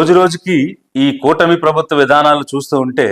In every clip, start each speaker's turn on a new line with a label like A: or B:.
A: రోజు రోజుకి ఈ కూటమి ప్రభుత్వ విధానాలు చూస్తూ ఉంటే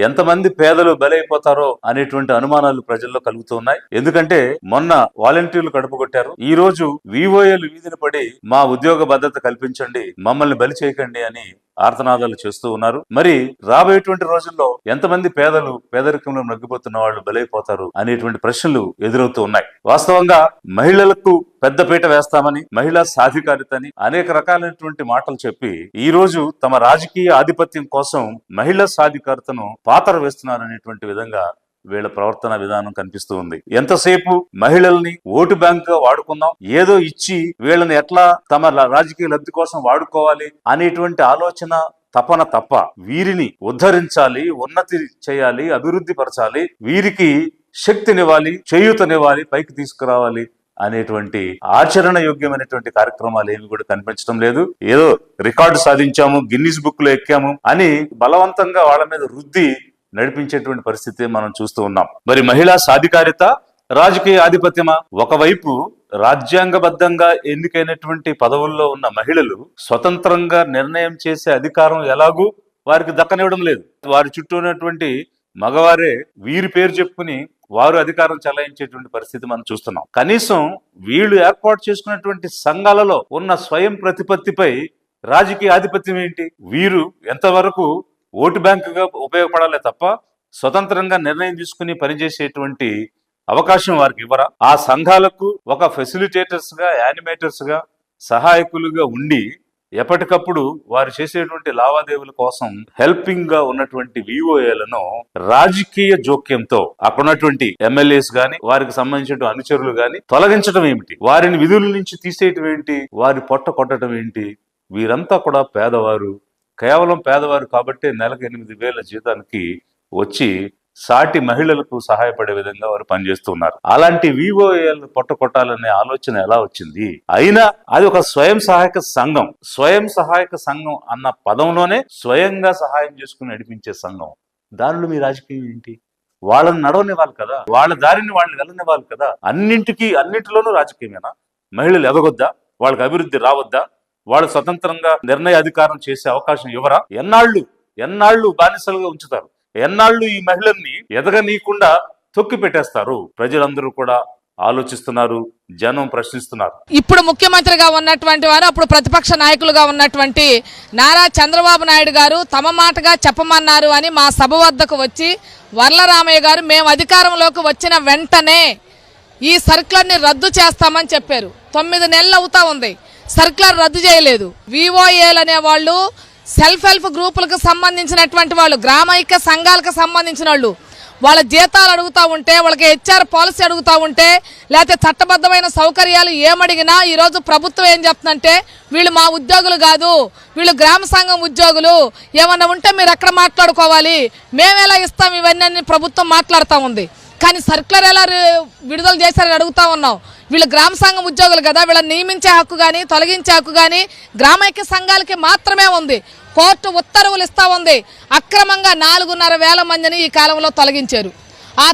A: ఎంతమంది పేదలు బలైపోతారో అనేటువంటి అనుమానాలు ప్రజల్లో కలుగుతూ ఉన్నాయి. ఎందుకంటే మొన్న వాలంటీర్లు కడుపు కొట్టారు. ఈ రోజు వివోఏలు వీధిన పడి మా ఉద్యోగ భద్రత కల్పించండి, మమ్మల్ని బలి చేయకండి అని ఆర్తనాదాలు చేస్తూ ఉన్నారు. మరి రాబోయేటువంటి రోజుల్లో ఎంతమంది పేదలు పేదరికంలో నగ్గిపోతున్న వాళ్ళు బలైపోతారు అనేటువంటి ప్రశ్నలు ఎదురవుతూ ఉన్నాయి. వాస్తవంగా మహిళలకు పెద్దపీట వేస్తామని, మహిళా సాధికారిత అని అనేక రకాలైనటువంటి మాటలు చెప్పి ఈ రోజు తమ రాజకీయ ఆధిపత్యం కోసం మహిళా సాధికారతను పాతర వేస్తున్నారనేటువంటి విధంగా వీళ్ళ ప్రవర్తన విధానం కనిపిస్తూ ఉంది. ఎంతసేపు మహిళల్ని ఓటు బ్యాంక్ గా వాడుకుందాం, ఏదో ఇచ్చి వీళ్ళని ఎట్లా తమ రాజకీయ లబ్ధి కోసం వాడుకోవాలి అనేటువంటి ఆలోచన తపన తప్ప వీరిని ఉద్ధరించాలి, ఉన్నతి చేయాలి, అభివృద్ధి పరచాలి, వీరికి శక్తినివ్వాలి, చేయూతనివ్వాలి, పైకి తీసుకురావాలి అనేటువంటి ఆచరణ యోగ్యమైనటువంటి కార్యక్రమాలు ఏమి కూడా కనిపించడం లేదు. ఏదో రికార్డు సాధించాము, గిన్నిస్ బుక్ లో ఎక్కాము అని బలవంతంగా వాళ్ళ మీద రుద్ది నడిపించేటువంటి పరిస్థితి మనం చూస్తూ ఉన్నాం. మరి మహిళా సాధికారిత, రాజకీయ ఆధిపత్యమా? ఒకవైపు రాజ్యాంగబద్ధంగా ఎన్నికైనటువంటి పదవుల్లో ఉన్న మహిళలు స్వతంత్రంగా నిర్ణయం చేసే అధికారం ఎలాగూ వారికి దక్కనివ్వడం లేదు. వారి చుట్టూ ఉన్నటువంటి మగవారే వీరి పేరు చెప్పుకుని వారు అధికారం చెలాయించేటువంటి పరిస్థితి మనం చూస్తున్నాం. కనీసం వీళ్ళు ఏర్పాటు చేసుకున్నటువంటి సంఘాలలో ఉన్న స్వయం ప్రతిపత్తిపై రాజకీయ ఆధిపత్యం ఏంటి? వీరు ఎంతవరకు ఓటు బ్యాంకుగా ఉపయోగపడాలే తప్ప స్వతంత్రంగా నిర్ణయం తీసుకుని పనిచేసేటువంటి అవకాశం వారికి ఇవ్వరా? ఆ సంఘాలకు ఒక ఫెసిలిటేటర్స్ గా, యానిమేటర్స్ గా, సహాయకులుగా ఉండి ఎప్పటికప్పుడు వారు చేసేటువంటి లావాదేవీల కోసం హెల్పింగ్ గా ఉన్నటువంటి వివోఏలను రాజకీయ జోక్యంతో అక్కడున్నటువంటి ఎమ్మెల్యేస్ గాని, వారికి సంబంధించిన అనుచరులు గాని తొలగించడం ఏమిటి? వారిని విధుల నుంచి తీసేయటం ఏంటి? వారి పొట్ట కొట్టడం ఏంటి? వీరంతా కూడా పేదవారు, కేవలం పేదవారు కాబట్టి నెలకు 8,000 జీతానికి వచ్చి సాటి మహిళలకు సహాయపడే విధంగా వారు పనిచేస్తున్నారు. అలాంటి వివోఏలను పొట్టకొట్టాలనే ఆలోచన ఎలా వచ్చింది? అయినా అది ఒక స్వయం సహాయక సంఘం. స్వయం సహాయక సంఘం అన్న పదంలోనే స్వయంగా సహాయం చేసుకుని నడిపించే సంఘం. దానిలో మీ రాజకీయం ఏంటి? వాళ్ళని నడవనివ్వాలి కదా, వాళ్ళ దారిని వాళ్ళని వెళ్ళనివ్వాలి కదా. అన్నింటిలోనూ రాజకీయమేనా? మహిళలు ఎదగొద్దా? వాళ్ళకి అభివృద్ధి రావద్దా? వాళ్ళు స్వతంత్రంగా నిర్ణయ అధికారం చేసే అవకాశం ఇవ్వరా? ఎన్నాళ్ళు బానిసలుగా ఉంచుతారు? ఎన్నాళ్ళు ఈ మహిళల్ని ఎదగనీయకుండా తొక్కి పెట్టేస్తారు? ప్రజలందరూ కూడా ఆలోచిస్తున్నారు, జనం ప్రశ్నిస్తున్నారు.
B: ఇప్పుడు ముఖ్యమంత్రిగా ఉన్నటువంటి వారు, అప్పుడు ప్రతిపక్ష నాయకులుగా ఉన్నటువంటి నారా చంద్రబాబు నాయుడు గారు తమ మాటగా చెప్పమన్నారు అని మా సభ వద్దకు వచ్చి వర్లరామయ్య గారు మేము అధికారంలోకి వచ్చిన వెంటనే ఈ సర్క్యులర్ని రద్దు చేస్తామని చెప్పారు. 9 నెలలు అవుతా ఉంది, సర్క్యులర్ రద్దు చేయలేదు. వివోఏలు అనే వాళ్ళు సెల్ఫ్ హెల్ప్ గ్రూపులకు సంబంధించినటువంటి వాళ్ళు, గ్రామైక్య సంఘాలకు సంబంధించిన వాళ్ళు, వాళ్ళ జీతాలు అడుగుతూ ఉంటే, వాళ్ళకి హెచ్ఆర్ పాలసీ అడుగుతూ ఉంటే, లేకపోతే చట్టబద్ధమైన సౌకర్యాలు ఏమడిగినా ఈరోజు ప్రభుత్వం ఏం చెప్తుందంటే వీళ్ళు మా ఉద్యోగులు కాదు, వీళ్ళు గ్రామ సంఘం ఉద్యోగులు, ఏమన్నా ఉంటే మీరు ఎక్కడ మాట్లాడుకోవాలి, మేమేలా ఇస్తాం, ఇవన్నీ ప్రభుత్వం మాట్లాడుతూ ఉంది. కానీ సర్క్యులర్ ఎలా విడుదల చేశారని అడుగుతా ఉన్నాం. వీళ్ళు గ్రామ సంఘం ఉద్యోగులు కదా, వీళ్ళని నియమించే హక్కు కానీ తొలగించే హక్కు కానీ గ్రామైక్య సంఘాలకి మాత్రమే ఉంది. కోర్టు ఉత్తర్వులు ఇస్తా ఉంది. అక్రమంగా 4,500 మందిని ఈ కాలంలో తొలగించారు. ఆ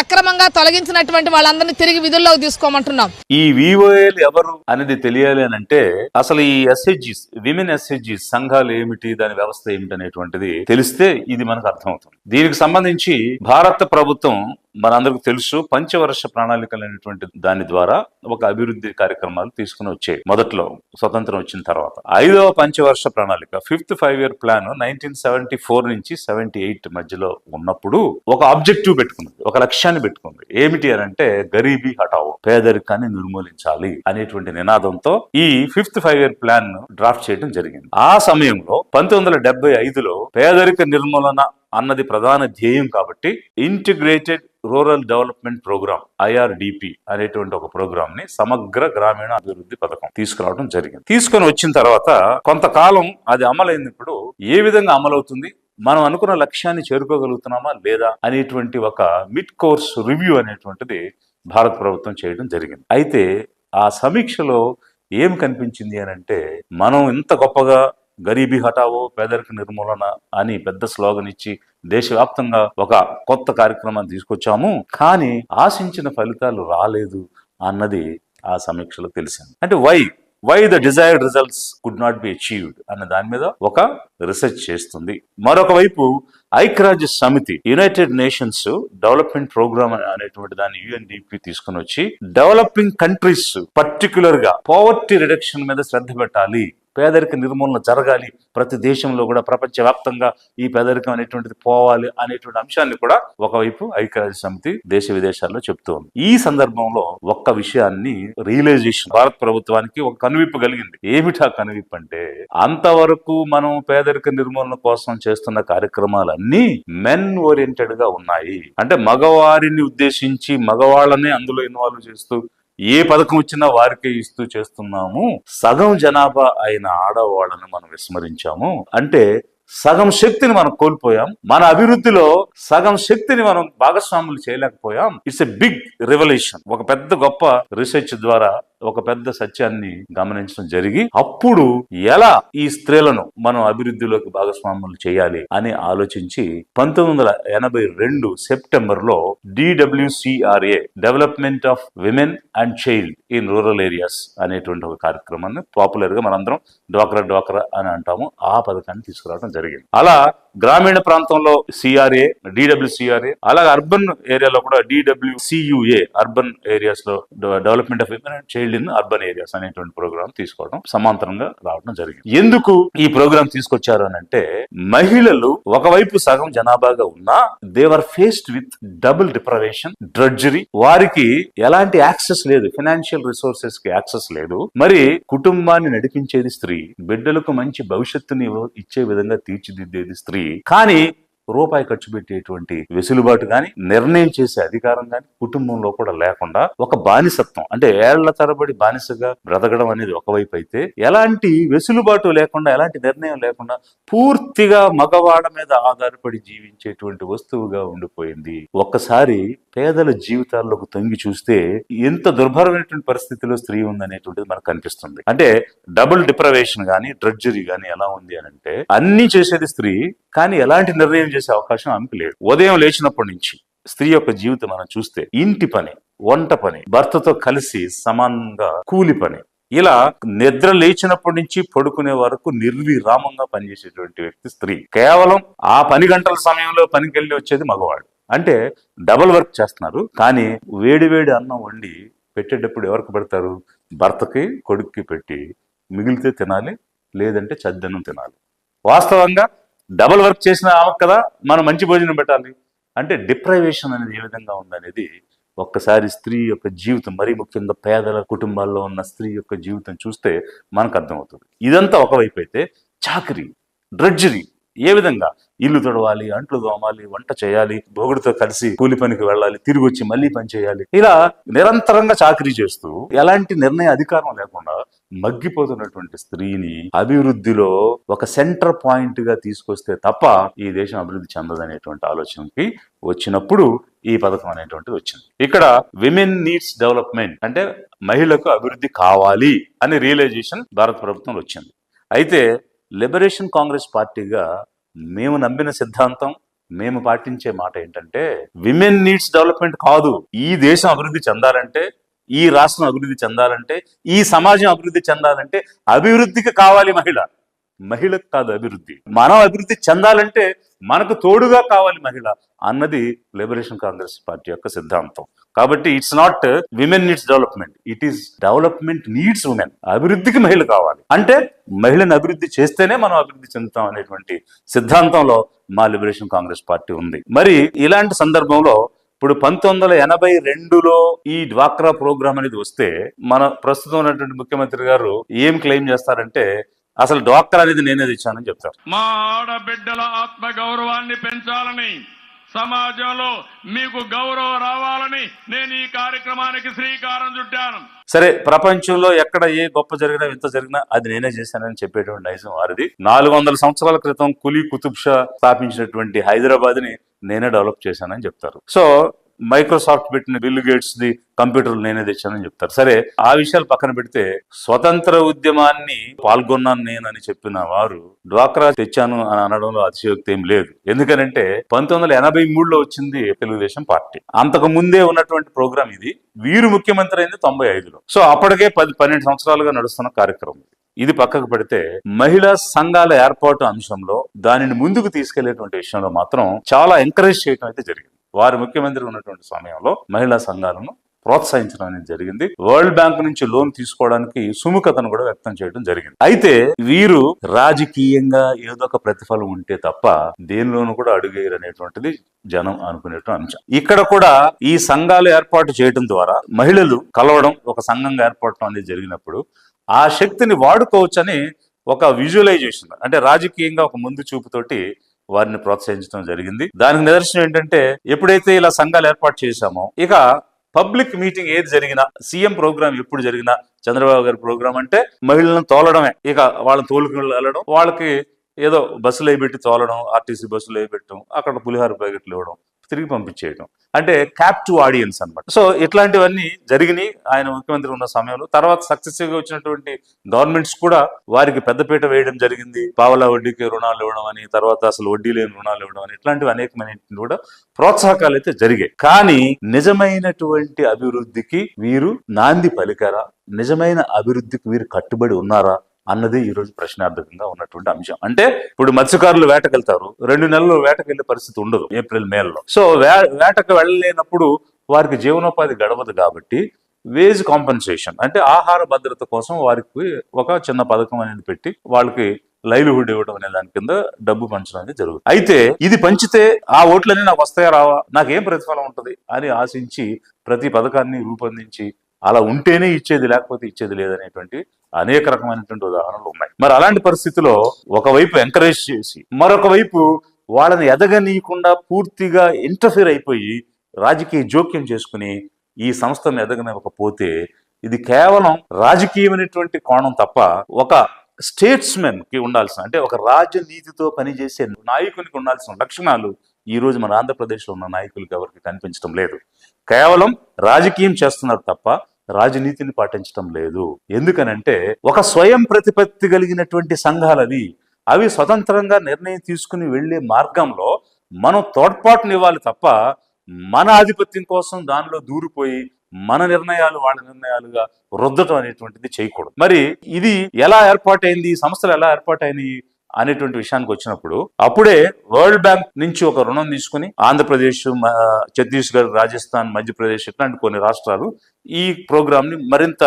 B: అక్రమంగా తొలగించినటువంటి వాళ్ళందరినీ తిరిగి విధుల్లోకి తీసుకోమంటున్నాం.
A: ఈ వివోఏలు ఎవరు అనేది తెలియాలి అని అంటే అసలు ఈ ఎస్హెచ్జీస్, విమెన్ ఎస్హెచ్జీస్ సంఘాలు ఏమిటి, దాని వ్యవస్థ ఏమిటి అనేటువంటిది తెలిస్తే ఇది మనకు అర్థమవుతుంది. దీనికి సంబంధించి భారత ప్రభుత్వం మనందరికి తెలుసు, పంచవర్ష ప్రణాళికలు అనేటువంటి దాని ద్వారా ఒక అభివృద్ధి కార్యక్రమాలు తీసుకుని వచ్చాయి. మొదట్లో స్వతంత్రం వచ్చిన తర్వాత 5వ పంచవర్ష ప్రణాళిక, 5th 5-year ప్లాన్ 1974 నుంచి 78 మధ్యలో ఉన్నప్పుడు ఒక ఆబ్జెక్టివ్ పెట్టుకుంది, ఒక లక్ష్యాన్ని పెట్టుకుంది. ఏమిటి అని అంటే గరీబీ హటావో, పేదరికాన్ని నిర్మూలించాలి అనేటువంటి నినాదంతో ఈ 5th 5-year ప్లాన్ డ్రాఫ్ట్ చేయడం జరిగింది. ఆ సమయంలో 1975లో పేదరిక నిర్మూలన అన్నది ప్రధాన ధ్యేయం కాబట్టి integrated rural development programme, IRDP అనేటువంటి ఒక ప్రోగ్రామ్ ని, సమగ్ర గ్రామీణ అభివృద్ధి పథకం తీసుకురావడం జరిగింది. తీసుకొని వచ్చిన తర్వాత కొంతకాలం అది అమలైనప్పుడు ఏ విధంగా అమలవుతుంది, మనం అనుకున్న లక్ష్యాన్ని చేరుకోగలుగుతున్నామా లేదా అనేటువంటి ఒక మిడ్ కోర్స్ రివ్యూ అనేటువంటిది భారత ప్రభుత్వం చేయడం జరిగింది. అయితే ఆ సమీక్షలో ఏం కనిపించింది అని అంటే, మనం ఇంత గొప్పగా గరీబీ హటావో, పేదరిక నిర్మూలన అని పెద్ద స్లోగన్ ఇచ్చి దేశవ్యాప్తంగా ఒక కొత్త కార్యక్రమాన్ని తీసుకొచ్చాము, కానీ ఆశించిన ఫలితాలు రాలేదు అన్నది ఆ సమీక్షలో తెలిసింది. అంటే why the desired results could not be achieved అన్న దాని మీద ఒక రీసెర్చ్ చేస్తుంది. మరొక వైపు ఐక్యరాజ్య సమితి యునైటెడ్ నేషన్స్ డెవలప్మెంట్ ప్రోగ్రామ్ అనేటువంటి దాన్ని UNDP తీసుకుని వచ్చి డెవలపింగ్ కంట్రీస్ పర్టికులర్ గా పావర్టీ రిడక్షన్ మీద శ్రద్ధ పెట్టాలి, పేదరిక నిర్మూలన జరగాలి, ప్రతి దేశంలో కూడా ప్రపంచవ్యాప్తంగా ఈ పేదరికం అనేటువంటిది పోవాలి అనేటువంటి అంశాన్ని కూడా ఒకవైపు ఐక్యరాజ్య సమితి దేశ విదేశాల్లో చెప్తోంది. ఈ సందర్భంలో ఒక్క విషయాన్ని రియలైజేషన్ భారత ప్రభుత్వానికి ఒక కనువిప్పు కలిగింది. ఏమిటా కనువిప్పు అంటే, అంతవరకు మనం పేదరిక నిర్మూలన కోసం చేస్తున్న కార్యక్రమాలన్నీ మెన్ ఓరియంటెడ్ గా ఉన్నాయి. అంటే మగవారిని ఉద్దేశించి మగవాళ్ళనే అందులో ఇన్వాల్వ్ చేస్తూ ఏ పథకం వచ్చినా వారికే ఇస్తూ చేస్తున్నాము. సగం జనాభా అయిన ఆడవాళ్ళను మనం విస్మరించాము. అంటే సగం శక్తిని మనం కోల్పోయాం. మన అభివృద్ధిలో సగం శక్తిని మనం భాగస్వాములు చేయలేకపోయాం. It's a big revolution. ఒక పెద్ద గొప్ప రీసెర్చ్ ద్వారా ఒక పెద్ద సత్యాన్ని గమనించడం జరిగి, అప్పుడు ఎలా ఈ స్త్రీలను మనం అభివృద్ధిలోకి భాగస్వాములు చేయాలి అని ఆలోచించి 1982 సెప్టెంబర్ లో DWCRA development of women and child in rural areas అనేటువంటి ఒక కార్యక్రమాన్ని పాపులర్ గా మనందరం డ్వాక్రా అని అంటాము. ఆ పథకాన్ని తీసుకురావడం జరిగింది. అలా గ్రామీణ ప్రాంతంలో CRA, DWCRA, అలాగే అర్బన్ ఏరియాలో కూడా DWCUA, అర్బన్ ఏరియాస్ లో development of women and child in urban areas అనేటువంటి ప్రోగ్రామ్ తీసుకోవడం సమాంతరంగా రావడం జరిగింది. ఎందుకు ఈ ప్రోగ్రామ్ తీసుకొచ్చారు అని అంటే, మహిళలు ఒకవైపు సగం జనాభాగా ఉన్నా దేవర్ faced with double deprivation, drudgery. వారికి ఎలాంటి యాక్సెస్ లేదు, ఫైనాన్షియల్ రిసోర్సెస్ కి యాక్సెస్ లేదు. మరి కుటుంబాన్ని నడిపించేది స్త్రీ, బిడ్డలకు మంచి భవిష్యత్తుని ఇచ్చే విధంగా తీర్చిదిద్దేది స్త్రీ. కానీ రూపాయి ఖర్చు పెట్టేటువంటి వెసులుబాటు గాని, నిర్ణయం చేసే అధికారం గాని కుటుంబంలో కూడా లేకుండా ఒక బానిసత్వం, అంటే ఏళ్ల తరబడి బానిసగా బ్రతకడం అనేది ఒకవైపు అయితే, ఎలాంటి వెసులుబాటు లేకుండా, ఎలాంటి నిర్ణయం లేకుండా పూర్తిగా మగవాళ్ళ మీద ఆధారపడి జీవించేటువంటి వస్తువుగా ఉండిపోయింది. ఒక్కసారి పేదల జీవితాల్లోకి తొంగి చూస్తే ఎంత దుర్భరమైనటువంటి పరిస్థితిలో స్త్రీ ఉందనేటువంటిది మనకు కనిపిస్తుంది. అంటే డబుల్ డిప్రవేషన్ గానీ, డ్రడ్జరీ గానీ ఎలా ఉంది అని అంటే, అన్ని చేసేది స్త్రీ, కానీ ఎలాంటి నిర్ణయం చేసే అవకాశం ఆమెకు లేదు. ఉదయం లేచినప్పటి నుంచి స్త్రీ యొక్క జీవితం మనం చూస్తే, ఇంటి పని, వంట పని, భర్తతో కలిసి సమానంగా కూలి పని, ఇలా నిద్ర లేచినప్పటి నుంచి పడుకునే వరకు నిర్విరామంగా పనిచేసేటువంటి వ్యక్తి స్త్రీ. కేవలం ఆ 10 గంటల సమయంలో పనికి వెళ్ళి వచ్చేది మగవాడు. అంటే డబుల్ వర్క్ చేస్తున్నారు. కానీ వేడి వేడి అన్నం వండి పెట్టేటప్పుడు ఎవరికి పెడతారు? భర్తకి, కొడుక్కి పెట్టి మిగిలితే తినాలి, లేదంటే చద్దన్నం తినాలి. వాస్తవంగా డబుల్ వర్క్ చేసిన ఆమెకు కదా మనం మంచి భోజనం పెట్టాలి. అంటే డిప్రైవేషన్ అనేది ఏ విధంగా ఉందనేది ఒక్కసారి స్త్రీ యొక్క జీవితం, మరీ ముఖ్యంగా పేదల కుటుంబాల్లో ఉన్న స్త్రీ యొక్క జీవితం చూస్తే మనకు అర్థమవుతుంది. ఇదంతా ఒకవైపు అయితే, చాకరీ, డ్రడ్జరీ, ఏ విధంగా ఇల్లు తొడవాలి, అంట్లు తోమాలి, వంట చేయాలి, బొగుడితో కలిసి కూలి పనికి వెళ్ళాలి, తిరిగి వచ్చి మళ్ళీ పని చేయాలి, ఇలా నిరంతరంగా చాకరీ చేస్తూ ఎలాంటి నిర్ణయ అధికారం లేకుండా మగ్గిపోతున్నటువంటి స్త్రీని అభివృద్ధిలో ఒక సెంటర్ పాయింట్ గా తీసుకొస్తే తప్ప ఈ దేశం అభివృద్ధి చెందదనేటువంటి ఆలోచనకి వచ్చినప్పుడు ఈ పథకం అనేటువంటిది వచ్చింది. ఇక్కడ విమెన్ నీడ్స్ డెవలప్మెంట్ అంటే మహిళలకు అభివృద్ధి కావాలి అనే రియలైజేషన్ భారత ప్రభుత్వంలో వచ్చింది. అయితే లిబరేషన్ కాంగ్రెస్ పార్టీగా మేము నమ్మిన సిద్ధాంతం, మేము పాటించే మాట ఏంటంటే, విమెన్ నీడ్స్ డెవలప్మెంట్ కాదు, ఈ దేశం అభివృద్ధి చెందాలంటే, ఈ రాష్ట్రం అభివృద్ధి చెందాలంటే, ఈ సమాజం అభివృద్ధి చెందాలంటే అభివృద్ధికి కావాలి మహిళ, మహిళకు కాదు అభివృద్ధి. మనం అభివృద్ధి చెందాలంటే మనకు తోడుగా కావాలి మహిళ అన్నది లిబరేషన్ కాంగ్రెస్ పార్టీ యొక్క సిద్ధాంతం. కాబట్టి it's not women needs development, it is development needs women. అభివృద్ధికి మహిళ కావాలి, అంటే మహిళను అభివృద్ధి చేస్తేనే మనం అభివృద్ధి చెందుతాం అనేటువంటి సిద్ధాంతంలో మా లిబరేషన్ కాంగ్రెస్ పార్టీ ఉంది. మరి ఇలాంటి సందర్భంలో ఇప్పుడు 1982లో ఈ డ్వాక్రా ప్రోగ్రామ్ అనేది వస్తే, మన ప్రస్తుతం ఉన్నటువంటి ముఖ్యమంత్రి గారు ఏం క్లెయిమ్ చేస్తారంటే, అసలు డ్వాక్రా అనేది నేనే తెచ్చానని చెప్తారు.
C: మా ఆడబిడ్డల ఆత్మ గౌరవాన్ని పెంచాలని, సమాజంలో మీకు గౌరవం రావాలని నేను ఈ కార్యక్రమానికి శ్రీకారం చుట్టాను.
A: సరే, ప్రపంచంలో ఎక్కడ ఏ గొప్ప జరిగినా, ఎంత జరిగినా అది నేనే చేశానని చెప్పేటువంటి నైజం వారిది. 400 సంవత్సరాల క్రితం కులీ కుతుబ్ షా స్థాపించినటువంటి హైదరాబాద్ ని నేనే డెవలప్ చేశానని చెప్తారు. సో మైక్రోసాఫ్ట్ పెట్టిన బిల్ గేట్స్ ది కంప్యూటర్లు నేనే తెచ్చానని చెప్తారు. సరే, ఆ విషయాలు పక్కన పెడితే స్వతంత్ర ఉద్యమాన్ని పాల్గొన్నాను నేనని చెప్పిన వారు డ్వాక్రా తెచ్చాను అని అనడంలో అతిశయోక్తి ఏం లేదు. ఎందుకనంటే 1983లో వచ్చింది తెలుగుదేశం పార్టీ. అంతకు ముందే ఉన్నటువంటి ప్రోగ్రామ్ ఇది. వీరు ముఖ్యమంత్రి అయింది 95లో. సో అప్పటికే 10-12 సంవత్సరాలుగా నడుస్తున్న కార్యక్రమం. ఇది పక్కకు పెడితే మహిళా సంఘాల ఏర్పాటు అంశంలో దానిని ముందుకు తీసుకెళ్లేటువంటి విషయంలో మాత్రం చాలా ఎంకరేజ్ చేయడం అయితే జరిగింది. వారు ముఖ్యమంత్రి ఉన్నటువంటి సమయంలో మహిళా సంఘాలను ప్రోత్సహించడం అనేది జరిగింది. వరల్డ్ బ్యాంక్ నుంచి లోన్ తీసుకోవడానికి సుముఖతను కూడా వ్యక్తం చేయడం జరిగింది. అయితే వీరు రాజకీయంగా ఏదో ఒక ప్రతిఫలం ఉంటే తప్ప దేనిలోనూ కూడా అడుగేయరు అనేటువంటిది జనం అనుకునేటువంటి అంశం. ఇక్కడ కూడా ఈ సంఘాలు ఏర్పాటు చేయడం ద్వారా మహిళలు కలవడం, ఒక సంఘంగా ఏర్పడటం అనేది జరిగినప్పుడు ఆ శక్తిని వాడుకోవచ్చని ఒక విజువలైజేషన్, అంటే రాజకీయంగా ఒక ముందు చూపుతోటి వారిని ప్రోత్సహించడం జరిగింది. దానికి నిదర్శనం ఏంటంటే, ఎప్పుడైతే ఇలా సంఘాలు ఏర్పాటు చేశామో, ఇక పబ్లిక్ మీటింగ్ ఏది జరిగినా, సీఎం ప్రోగ్రామ్ ఎప్పుడు జరిగినా, చంద్రబాబు గారి ప్రోగ్రామ్ అంటే మహిళలను తోలడమే. ఇక వాళ్ళని తోలుకుని వెళ్ళడం, వాళ్ళకి ఏదో బస్సులు వేయబెట్టి తోలడం, ఆర్టీసీ బస్సులు వేయబెట్టడం, అక్కడ పులిహార ప్యాకెట్లు ఇవ్వడం, తిరిగి పంపించేయడం, అంటే క్యాప్టివ్ ఆడియన్స్ అన్నమాట. సో ఇట్లాంటివన్నీ జరిగినాయి ఆయన ముఖ్యమంత్రి ఉన్న సమయంలో. తర్వాత సక్సెసివ్ గా వచ్చినటువంటి గవర్నమెంట్స్ కూడా వారికి పెద్దపీట వేయడం జరిగింది. పావలా వడ్డీకి రుణాలు ఇవ్వడం అని, తర్వాత అసలు వడ్డీ లేని రుణాలు ఇవ్వడం అని, ఇట్లాంటివి అనేకమైన కూడా ప్రోత్సాహకాలు అయితే జరిగాయి. కానీ నిజమైనటువంటి అభివృద్ధికి వీరు నాంది పలికారా, నిజమైన అభివృద్ధికి వీరు కట్టుబడి ఉన్నారా అన్నది ఈ రోజు ప్రశ్నార్థకంగా ఉన్నటువంటి అంశం. అంటే ఇప్పుడు మత్స్యకారులు వేటకెళ్తారు, 2 నెలలు వేటకెళ్లే పరిస్థితి ఉండదు ఏప్రిల్ మేలో. సో వేటకు వెళ్ళలేనప్పుడు వారికి జీవనోపాధి గడవదు. కాబట్టి వేజ్ కాంపెన్సేషన్, అంటే ఆహార భద్రత కోసం వారికి ఒక చిన్న పథకం అనేది పెట్టి వాళ్ళకి లైవ్లీహుడ్ ఇవ్వడం అనే దాని కింద డబ్బు పంచడం అనేది జరుగుతుంది. అయితే ఇది పంచితే ఆ ఓట్లన్నీ నాకు వస్తాయా రావా, నాకేం ప్రతిఫలం ఉంటుంది అని ఆశించి ప్రతి పథకాన్ని రూపొందించి అలా ఉంటేనే ఇచ్చేది, లేకపోతే ఇచ్చేది లేదనేటువంటి అనేక రకమైనటువంటి ఉదాహరణలు ఉన్నాయి. మరి అలాంటి పరిస్థితిలో ఒకవైపు ఎంకరేజ్ చేసి, మరొక వైపు వాళ్ళని ఎదగనీయకుండా పూర్తిగా ఇంటర్ఫీర్ అయిపోయి రాజకీయ జోక్యం చేసుకుని ఈ సంస్థను ఎదగనివ్వకపోతే ఇది కేవలం రాజకీయమైనటువంటి కోణం తప్ప ఒక స్టేట్స్మెన్ కి ఉండాల్సిన, అంటే ఒక రాజనీతితో పనిచేసే నాయకునికి ఉండాల్సిన లక్షణాలు ఈ రోజు మన ఆంధ్రప్రదేశ్లో ఉన్న నాయకులకు ఎవరికి కనిపించడం లేదు. కేవలం రాజకీయం చేస్తున్నారు తప్ప రాజనీతిని పాటించడం లేదు. ఎందుకనంటే ఒక స్వయం ప్రతిపత్తి కలిగినటువంటి సంఘాలవి, అవి స్వతంత్రంగా నిర్ణయం తీసుకుని వెళ్లే మార్గంలో మనం తోడ్పాటునివ్వాలి తప్ప మన ఆధిపత్యం కోసం దానిలో దూరిపోయి మన నిర్ణయాలు వాళ్ళ నిర్ణయాలుగా రుద్దటం అనేటువంటిది చేయకూడదు. మరి ఇది ఎలా ఏర్పాటైంది, ఈ సంస్థలు ఎలా ఏర్పాటైనాయి అనేటువంటి విషయానికి వచ్చినప్పుడు, అప్పుడే వరల్డ్ బ్యాంక్ నుంచి ఒక రుణం తీసుకుని ఆంధ్రప్రదేశ్, ఛత్తీస్గఢ్, రాజస్థాన్, మధ్యప్రదేశ్ ఇట్లాంటి కొన్ని రాష్ట్రాలు ఈ ప్రోగ్రామ్ ని మరింత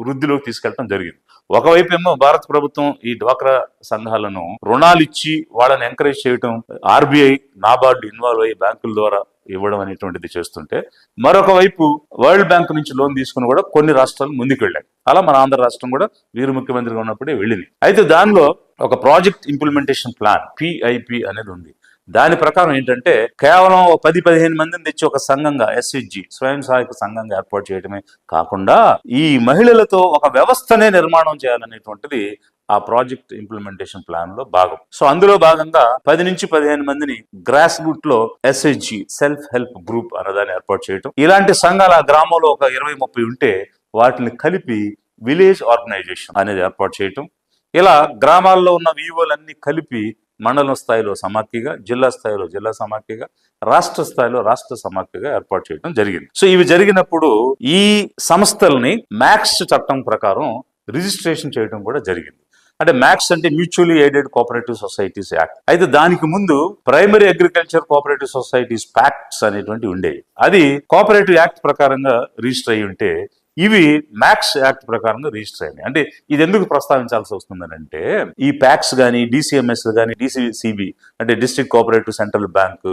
A: వృద్ధిలోకి తీసుకెళ్లడం జరిగింది. ఒకవైపు ఏమో భారత ప్రభుత్వం ఈ డ్వాక్రా సంఘాలను రుణాలు ఇచ్చి వాళ్ళని ఎంకరేజ్ చేయటం, ఆర్బీఐ, నాబార్డు ఇన్వాల్వ్ అయ్యి బ్యాంకుల ద్వారా ఇవ్వడం అనేటువంటిది చేస్తుంటే, మరొక వైపు వరల్డ్ బ్యాంక్ నుంచి లోన్ తీసుకుని కూడా కొన్ని రాష్ట్రాలు ముందుకు వెళ్ళాయి. అలా మన ఆంధ్ర రాష్ట్రం కూడా వీరు ముఖ్యమంత్రిగా ఉన్నప్పుడే వెళ్ళింది. అయితే దానిలో ఒక ప్రాజెక్ట్ ఇంప్లిమెంటేషన్ ప్లాన్ PIP అనేది ఉంది. దాని ప్రకారం ఏంటంటే, కేవలం 10-15 మందిని తెచ్చి ఒక సంఘంగా, SHG స్వయం సహాయక సంఘంగా ఏర్పాటు చేయడమే కాకుండా ఈ మహిళలతో ఒక వ్యవస్థనే నిర్మాణం చేయాలనేటువంటిది ఆ ప్రాజెక్ట్ ఇంప్లిమెంటేషన్ ప్లాన్ లో భాగం. సో అందులో భాగంగా 10-15 మందిని గ్రాస్ రూట్ లో SHG సెల్ఫ్ హెల్ప్ గ్రూప్ అన్నదాన్ని ఏర్పాటు చేయడం. ఇలాంటి సంఘాలు ఆ గ్రామంలో ఒక 20-30 ఉంటే వాటిని కలిపి విలేజ్ ఆర్గనైజేషన్ అనేది ఏర్పాటు చేయటం. ఇలా గ్రామాల్లో ఉన్న VOలన్నీ కలిపి మండలం స్థాయిలో సమాఖ్యగా, జిల్లా స్థాయిలో జిల్లా సమాఖ్యగా, రాష్ట్ర స్థాయిలో రాష్ట్ర సమాఖ్యగా ఏర్పాటు చేయడం జరిగింది. సో ఇవి జరిగినప్పుడు ఈ సంస్థల్ని మ్యాక్స్ చట్టం ప్రకారం రిజిస్ట్రేషన్ చేయడం కూడా జరిగింది. అంటే మ్యాక్స్ అంటే mutually aided cooperative societies act. అయితే దానికి ముందు primary agriculture cooperative societies pacts అనేటువంటి ఉండేవి. అది కోఆపరేటివ్ యాక్ట్ ప్రకారంగా రిజిస్టర్ అయ్యి ఉంటే, ఇవి మ్యాక్స్ యాక్ట్ ప్రకారంగా రిజిస్టర్ అయ్యాయి. అంటే ఇది ఎందుకు ప్రస్తావించాల్సి వస్తుందని అంటే, ఈ ప్యాక్స్ కానీ, DCMS కానీ, DCCB అంటే district cooperative central bank,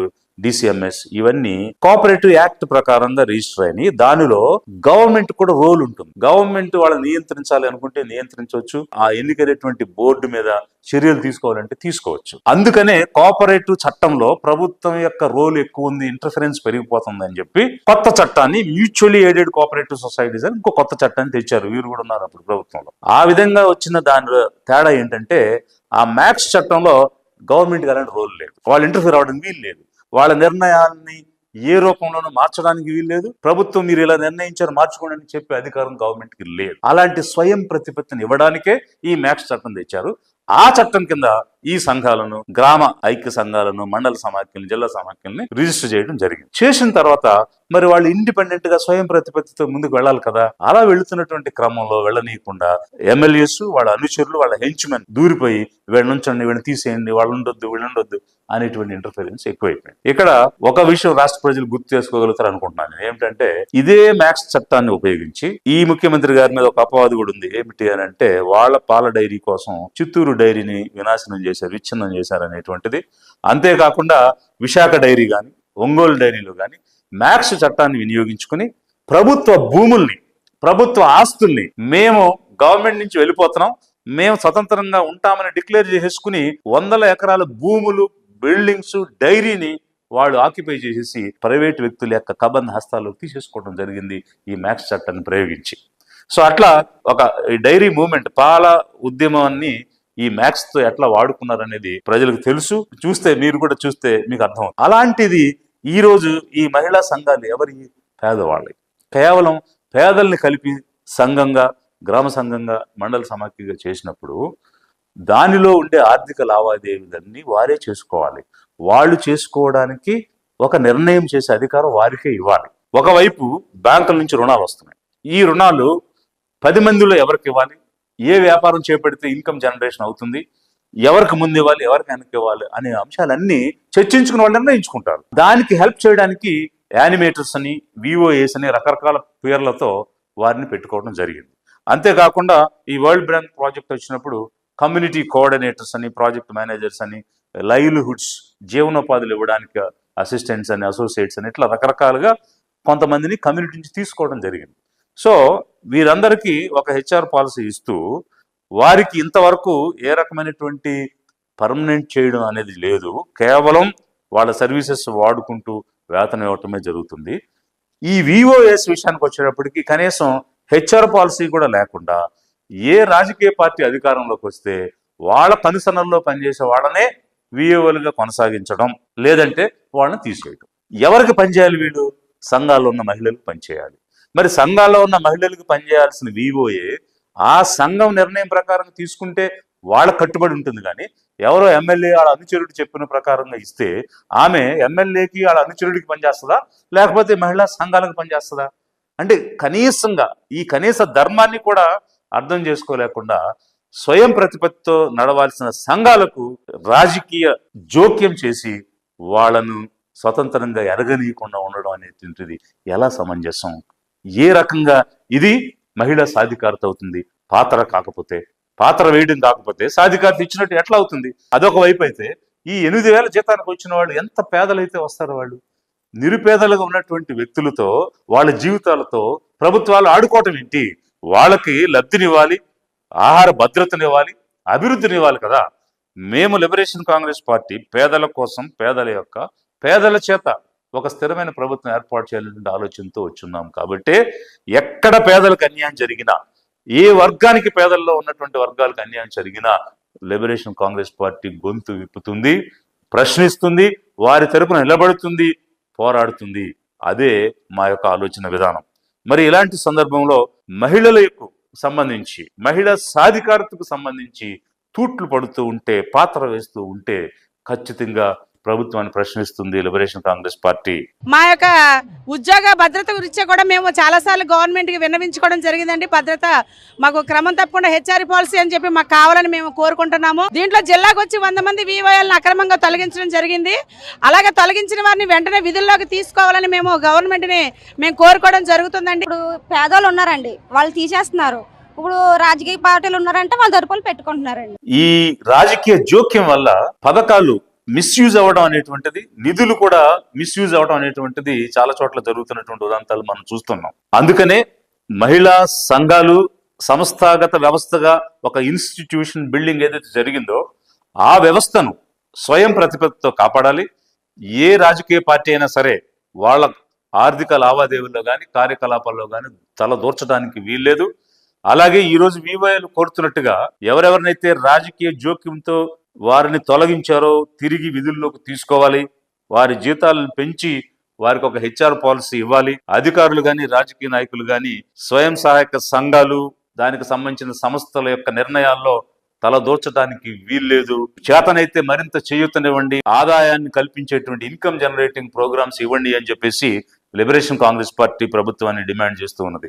A: DCMS ఇవన్నీ కోఆపరేటివ్ యాక్ట్ ప్రకారంగా రిజిస్టర్ అయినాయి. దానిలో గవర్నమెంట్ కూడా రోల్ ఉంటుంది. గవర్నమెంట్ వాళ్ళని నియంత్రించాలి అనుకుంటే నియంత్రించవచ్చు, ఆ ఎన్నికైనటువంటి బోర్డు మీద చర్యలు తీసుకోవాలంటే తీసుకోవచ్చు. అందుకనే కోఆపరేటివ్ చట్టంలో ప్రభుత్వం యొక్క రోల్ ఎక్కువ ఉంది, ఇంటర్ఫరెన్స్ పెరిగిపోతుంది అని చెప్పి కొత్త చట్టాన్ని మ్యూచువల్లీ ఎయిడెడ్ కోఆపరేటివ్ సొసైటీస్ అని ఇంకో కొత్త చట్టాన్ని తెచ్చారు. వీరు కూడా ఉన్నారు అప్పుడు ప్రభుత్వంలో. ఆ విధంగా వచ్చిన దాని తేడా ఏంటంటే, ఆ మ్యాక్స్ చట్టంలో గవర్నమెంట్ అలాంటి రోల్ లేదు, వాళ్ళు ఇంటర్ఫీర్ అవ్వడం వీలు లేదు. వాళ్ళ నిర్ణయాన్ని ఏ రూపంలోనూ మార్చడానికి వీల్లేదు. ప్రభుత్వం మీరు ఇలా నిర్ణయించారు మార్చుకోండి అని చెప్పే అధికారం గవర్నమెంట్ కి లేదు. అలాంటి స్వయం ప్రతిపత్తిని ఇవ్వడానికే ఈ మ్యాక్స్ చట్టం తెచ్చారు. ఆ చట్టం కింద ఈ సంఘాలను, గ్రామ ఐక్య సంఘాలను, మండల సమాఖ్యలను, జిల్లా సమాఖ్యల్ని రిజిస్టర్ చేయడం జరిగింది. చేసిన తర్వాత మరి వాళ్ళు ఇండిపెండెంట్ గా స్వయం ప్రతిపత్తితో ముందుకు వెళ్ళాలి కదా. అలా వెళుతున్నటువంటి క్రమంలో వెళ్ళనీయకుండా ఎమ్మెల్యేస్, వాళ్ళ అనుచరులు, వాళ్ళ హెంచ్మెన్ దూరిపోయి వీళ్ళ నుంచండి, వీళ్ళని తీసేయండి, వాళ్ళు ఉండొద్దు, వీళ్ళు ఉండొద్దు అనేటువంటి ఇంటర్ఫీరెన్స్ ఎక్కువైపోయింది. ఇక్కడ ఒక విషయం రాష్ట్ర ప్రజలు గుర్తు చేసుకోగలుగుతారు అనుకుంటున్నాను. ఏమిటంటే ఇదే మ్యాక్స్ చట్టాన్ని ఉపయోగించి ఈ ముఖ్యమంత్రి గారి మీద ఒక అపవాదు కూడా ఉంది. ఏమిటి అని అంటే వాళ్ళ పాల డైరీ కోసం చిత్తూరు డైరీని వినాశనం చేశారు, విచ్ఛిన్నం చేశారు అనేటువంటిది. అంతేకాకుండా విశాఖ డైరీ కానీ, ఒంగోలు డైరీలు కానీ మ్యాక్స్ చట్టాన్ని వినియోగించుకుని ప్రభుత్వ భూముల్ని, ప్రభుత్వ ఆస్తుల్ని మేము గవర్నమెంట్ నుంచి వెళ్ళిపోతున్నాం, మేము స్వతంత్రంగా ఉంటామని డిక్లేర్ చేసుకుని 100 ఎకరాల భూములు, బిల్డింగ్స్, డైరీని వాళ్ళు ఆక్యుపై చేసేసి ప్రైవేట్ వ్యక్తుల యొక్క కబంధ హస్తాలు తీసేసుకోవడం జరిగింది ఈ మ్యాక్స్ చట్టాన్ని ప్రయోగించి. సో అట్లా ఒక డైరీ మూవ్మెంట్, పాల ఉద్యమాన్ని ఈ మ్యాక్స్ తో ఎట్లా వాడుకున్నారనేది ప్రజలకు తెలుసు. చూస్తే మీరు కూడా చూస్తే మీకు అర్థం. అలాంటిది ఈ రోజు ఈ మహిళా సంఘాలు ఎవరి? పేదవాళ్ళకి. కేవలం పేదల్ని కలిపి సంఘంగా, గ్రామ సంఘంగా, మండల సమాఖ్యగా చేసినప్పుడు దానిలో ఉండే ఆర్థిక లావాదేవీలన్నీ వారే చేసుకోవాలి. వాళ్ళు చేసుకోవడానికి ఒక నిర్ణయం చేసే అధికారం వారికే ఇవ్వాలి. ఒకవైపు బ్యాంకుల నుంచి రుణాలు వస్తున్నాయి. ఈ రుణాలు 10 మందిలో ఎవరికి ఇవ్వాలి, ఏ వ్యాపారం చేపడితే ఇన్కమ్ జనరేషన్ అవుతుంది, ఎవరికి ముందు ఇవ్వాలి, ఎవరికి వెనక్కి ఇవ్వాలి అనే అంశాలన్నీ చర్చించుకుని వాళ్ళు నిర్ణయించుకుంటారు. దానికి హెల్ప్ చేయడానికి యానిమేటర్స్ అని, విఓఏస్ అని రకరకాల పేర్లతో వారిని పెట్టుకోవడం జరిగింది. అంతేకాకుండా ఈ వరల్డ్ బ్యాంక్ ప్రాజెక్ట్ వచ్చినప్పుడు కమ్యూనిటీ కోఆర్డినేటర్స్ అని, ప్రాజెక్ట్ మేనేజర్స్ అని, లైవ్లీహుడ్స్ జీవనోపాధులు ఇవ్వడానికి అసిస్టెంట్స్ అని, అసోసియేట్స్ అని, ఇట్లా రకరకాలుగా కొంతమందిని కమ్యూనిటీ నుంచి తీసుకోవడం జరిగింది. సో వీరందరికీ ఒక హెచ్ఆర్ పాలసీ ఇస్తూ వారికి ఇంతవరకు ఏ రకమైనటువంటి పర్మనెంట్ చేయడం అనేది లేదు. కేవలం వాళ్ళ సర్వీసెస్ వాడుకుంటూ వేతనం ఇవ్వటమే జరుగుతుంది. ఈ విఓఎస్ విషయానికి వచ్చేటప్పటికి కనీసం హెచ్ఆర్ పాలసీ కూడా లేకుండా ఏ రాజకీయ పార్టీ అధికారంలోకి వస్తే వాళ్ళ కనుసనల్లో పనిచేసే వాళ్ళనే విఓలుగా కొనసాగించడం, లేదంటే వాళ్ళని తీసేయడం. ఎవరికి పనిచేయాలి? వీళ్ళు సంఘాల్లో ఉన్న మహిళలకు పనిచేయాలి. మరి సంఘాల్లో ఉన్న మహిళలకు పనిచేయాల్సిన విఓఏ ఆ సంఘం నిర్ణయం ప్రకారం తీసుకుంటే వాళ్ళ కట్టుబడి ఉంటుంది. కానీ ఎవరో ఎమ్మెల్యే వాళ్ళ అనుచరుడు చెప్పిన ప్రకారంగా ఇస్తే ఆమె ఎమ్మెల్యేకి వాళ్ళ అనుచరుడికి పనిచేస్తుందా, లేకపోతే మహిళా సంఘాలకు పనిచేస్తుందా? అంటే కనీసంగా ఈ కనీస ధర్మాన్ని కూడా అర్థం చేసుకోలేకుండా స్వయం ప్రతిపత్తితో నడవాల్సిన సంఘాలకు రాజకీయ జోక్యం చేసి వాళ్ళను స్వతంత్రంగా ఎరగనీయకుండా ఉండడం అనేటువంటిది ఎలా సమంజసం? ఏ రకంగా ఇది మహిళా సాధికారత అవుతుంది? పాత్ర వేయడం కాకపోతే సాధికారత ఇచ్చినట్టు ఎట్లా అవుతుంది? అదొక వైపు అయితే ఈ 8,000 జీతానికి వచ్చిన వాళ్ళు ఎంత పేదలైతే వస్తారో వాళ్ళు నిరుపేదలుగా ఉన్నటువంటి వ్యక్తులతో, వాళ్ళ జీవితాలతో ప్రభుత్వాలు ఆడుకోవటం ఏంటి? వాళ్ళకి లబ్ధినివ్వాలి, ఆహార భద్రతనివ్వాలి, అభివృద్ధినివ్వాలి కదా. మేము లిబరేషన్ కాంగ్రెస్ పార్టీ పేదల కోసం, పేదల చేత ఒక స్థిరమైన ప్రభుత్వం ఏర్పాటు చేయాలనే ఆలోచనతో వచ్చున్నాం. కాబట్టి ఎక్కడ పేదలకు అన్యాయం జరిగినా, ఏ వర్గానికి పేదల్లో ఉన్నటువంటి వర్గాలకు అన్యాయం జరిగినా లిబరేషన్ కాంగ్రెస్ పార్టీ గొంతు విప్పుతుంది, ప్రశ్నిస్తుంది, వారి తరపున నిలబడుతుంది, పోరాడుతుంది. అదే మా యొక్క ఆలోచన విధానం. మరి ఇలాంటి సందర్భంలో మహిళలకు సంబంధించి, మహిళా సాధికారతకు సంబంధించి తూట్లు పడుతూ ఉంటే, పాత్ర వేస్తూ ఉంటే ఖచ్చితంగా ప్రభుత్వాన్ని ప్రశ్నిస్తుంది లిబరేషన్ కాంగ్రెస్ పార్టీ.
D: మా యొక్క ఉద్యోగ భద్రత గురించి కూడా మేము చాలాసార్లు గవర్నమెంట్కి విన్నవించుకోవడం జరిగిందండి. భద్రత మాకు క్రమం తప్పకుండా హెచ్ఆర్ పాలసీ అని చెప్పి మాకు కావాలని మేము కోరుకుంటున్నాము. దీంట్లో జిల్లాకు వచ్చి 100 మంది వివోఎల్ని అక్రమంగా తొలగించడం జరిగింది. అలాగే తొలగించిన వారిని వెంటనే విధుల్లోకి తీసుకోవాలని మేము గవర్నమెంట్ని కోరుకోవడం జరుగుతుందండి.
E: ఇప్పుడు పేదోళ్ళు ఉన్నారండి, వాళ్ళు తీసేస్తున్నారు. ఇప్పుడు రాజకీయ పార్టీలు ఉన్నారంటే వాళ్ళ తరపులు పెట్టుకుంటున్నారండి.
A: ఈ రాజకీయ జోక్యం వల్ల పథకాలు మిస్యూజ్ అవ్వడం అనేటువంటిది, నిధులు కూడా మిస్యూజ్ అవ్వడం అనేటువంటిది చాలా చోట్ల జరుగుతున్నటువంటి ఉదాంతాలు మనం చూస్తున్నాం. అందుకనే మహిళా సంఘాలు సంస్థాగత వ్యవస్థగా ఒక ఇన్స్టిట్యూషన్ బిల్డింగ్ ఏదైతే జరిగిందో ఆ వ్యవస్థను స్వయం ప్రతిపత్తితో కాపాడాలి. ఏ రాజకీయ పార్టీ అయినా సరే వాళ్ళ ఆర్థిక లావాదేవీల్లో కానీ, కార్యకలాపాల్లో కానీ తల దూర్చడానికి వీల్లేదు. అలాగే ఈరోజు వివోఏలు కోరుతున్నట్టుగా ఎవరెవరినైతే రాజకీయ జోక్యంతో వారిని తొలగించారో తిరిగి విధుల్లోకి తీసుకోవాలి, వారి జీతాలను పెంచి వారికి ఒక హెచ్ఆర్ పాలసీ ఇవ్వాలి. అధికారులు గాని, రాజకీయ నాయకులు గాని, స్వయం సహాయక సంఘాలు, దానికి సంబంధించిన సంస్థల యొక్క నిర్ణయాల్లో తల దూర్చడానికి వీల్లేదు. చేతనైతే మరింత చేయూతనివ్వండి, ఆదాయాన్ని కల్పించేటువంటి ఇన్కమ్ జనరేటింగ్ ప్రోగ్రామ్స్ ఇవ్వండి అని చెప్పేసి లిబరేషన్ కాంగ్రెస్ పార్టీ ప్రభుత్వాన్ని డిమాండ్ చేస్తూ ఉన్నది.